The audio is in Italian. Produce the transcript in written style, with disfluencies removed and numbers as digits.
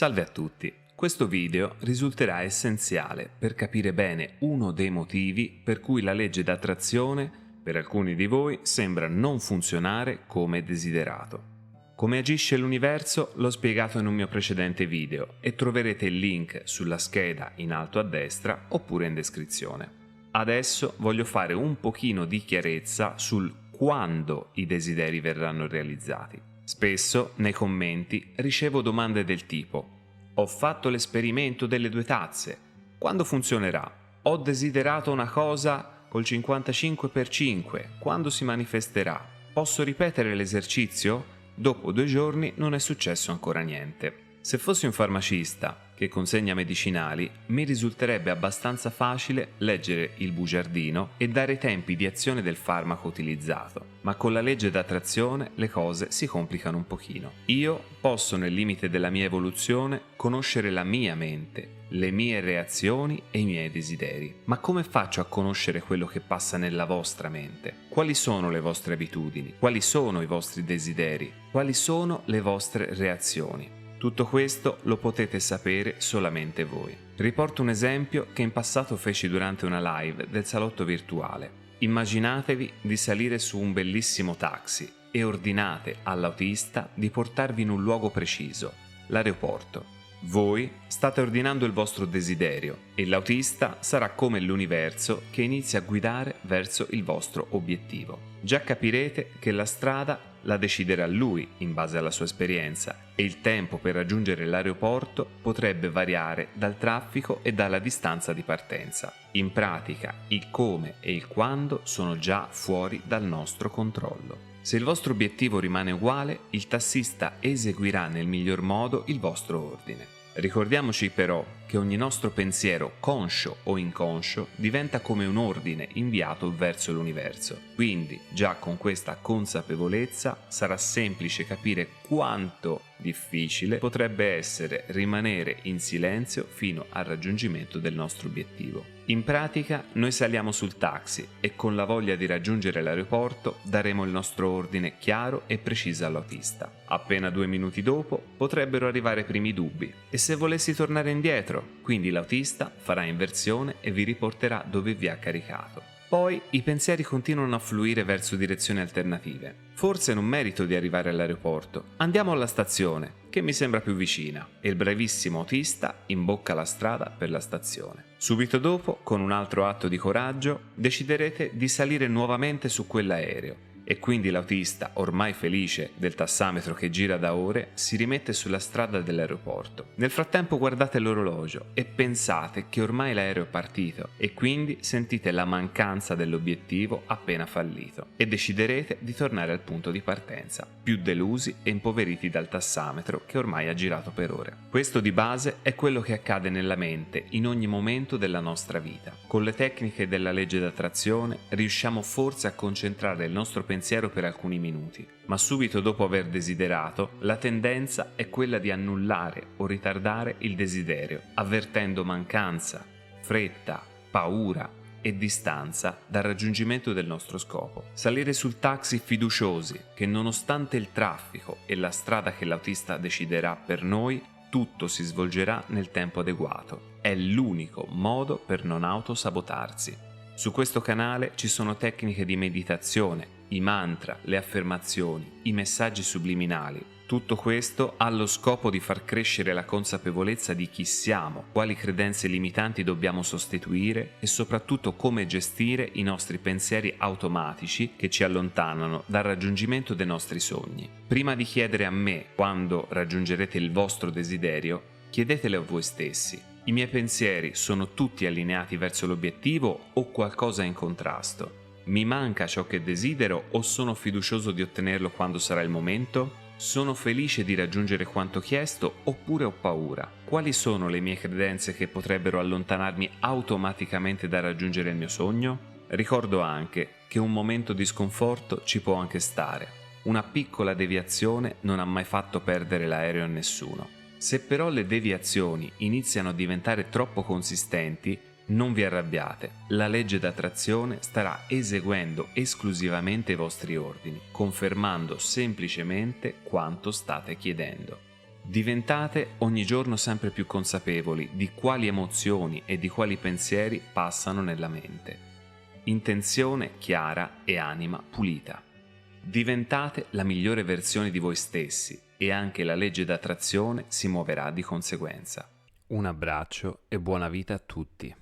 Salve a tutti! Questo video risulterà essenziale per capire bene uno dei motivi per cui la legge d'attrazione per alcuni di voi sembra non funzionare come desiderato. Come agisce l'universo l'ho spiegato in un mio precedente video e troverete il link sulla scheda in alto a destra oppure in descrizione. Adesso voglio fare un pochino di chiarezza sul quando i desideri verranno realizzati. Spesso nei commenti ricevo domande del tipo: ho fatto l'esperimento delle 2 tazze, quando funzionerà? Ho desiderato una cosa col 55x5, quando si manifesterà? Posso ripetere l'esercizio? Dopo 2 giorni non è successo ancora niente. Se fossi un farmacista che consegna medicinali, mi risulterebbe abbastanza facile leggere il bugiardino e dare i tempi di azione del farmaco utilizzato, ma con la legge d'attrazione le cose si complicano un pochino. Io posso, nel limite della mia evoluzione, conoscere la mia mente, le mie reazioni e i miei desideri. Ma come faccio a conoscere quello che passa nella vostra mente? Quali sono le vostre abitudini? Quali sono i vostri desideri? Quali sono le vostre reazioni? Tutto questo lo potete sapere solamente voi. Riporto un esempio che in passato feci durante una live del salotto virtuale. Immaginatevi di salire su un bellissimo taxi e ordinate all'autista di portarvi in un luogo preciso, l'aeroporto. Voi state ordinando il vostro desiderio e l'autista sarà come l'universo che inizia a guidare verso il vostro obiettivo. Già capirete che la strada la deciderà lui in base alla sua esperienza e il tempo per raggiungere l'aeroporto potrebbe variare dal traffico e dalla distanza di partenza. In pratica, il come e il quando sono già fuori dal nostro controllo. Se il vostro obiettivo rimane uguale, il tassista eseguirà nel miglior modo il vostro ordine. Ricordiamoci però che ogni nostro pensiero, conscio o inconscio, diventa come un ordine inviato verso l'universo. Quindi, già con questa consapevolezza, sarà semplice capire quanto difficile potrebbe essere rimanere in silenzio fino al raggiungimento del nostro obiettivo. In pratica, noi saliamo sul taxi e con la voglia di raggiungere l'aeroporto daremo il nostro ordine chiaro e preciso all'autista. Appena 2 minuti dopo potrebbero arrivare i primi dubbi. E se volessi tornare indietro? Quindi l'autista farà inversione e vi riporterà dove vi ha caricato. Poi i pensieri continuano a fluire verso direzioni alternative. Forse non merito di arrivare all'aeroporto. Andiamo alla stazione, che mi sembra più vicina. E il bravissimo autista imbocca la strada per la stazione. Subito dopo, con un altro atto di coraggio, deciderete di salire nuovamente su quell'aereo. E quindi l'autista, ormai felice del tassametro che gira da ore, si rimette sulla strada dell'aeroporto. Nel frattempo guardate l'orologio e pensate che ormai l'aereo è partito e quindi sentite la mancanza dell'obiettivo appena fallito e deciderete di tornare al punto di partenza, più delusi e impoveriti dal tassametro che ormai ha girato per ore. Questo di base è quello che accade nella mente in ogni momento della nostra vita. Con le tecniche della legge d'attrazione riusciamo forse a concentrare il nostro pensiero per alcuni minuti, ma subito dopo aver desiderato, la tendenza è quella di annullare o ritardare il desiderio, avvertendo mancanza, fretta, paura e distanza dal raggiungimento del nostro scopo. Salire sul taxi fiduciosi che nonostante il traffico e la strada che l'autista deciderà per noi, tutto si svolgerà nel tempo adeguato. È l'unico modo per non autosabotarsi. Su questo canale ci sono tecniche di meditazione, i mantra, le affermazioni, i messaggi subliminali. Tutto questo ha lo scopo di far crescere la consapevolezza di chi siamo, quali credenze limitanti dobbiamo sostituire e soprattutto come gestire i nostri pensieri automatici che ci allontanano dal raggiungimento dei nostri sogni. Prima di chiedere a me quando raggiungerete il vostro desiderio, chiedetelo a voi stessi. I miei pensieri sono tutti allineati verso l'obiettivo o qualcosa è in contrasto? Mi manca ciò che desidero o sono fiducioso di ottenerlo quando sarà il momento? Sono felice di raggiungere quanto chiesto oppure ho paura? Quali sono le mie credenze che potrebbero allontanarmi automaticamente dal raggiungere il mio sogno? Ricordo anche che un momento di sconforto ci può anche stare. Una piccola deviazione non ha mai fatto perdere l'aereo a nessuno. Se però le deviazioni iniziano a diventare troppo consistenti, non vi arrabbiate, la legge d'attrazione starà eseguendo esclusivamente i vostri ordini, confermando semplicemente quanto state chiedendo. Diventate ogni giorno sempre più consapevoli di quali emozioni e di quali pensieri passano nella mente. Intenzione chiara e anima pulita. Diventate la migliore versione di voi stessi e anche la legge d'attrazione si muoverà di conseguenza. Un abbraccio e buona vita a tutti.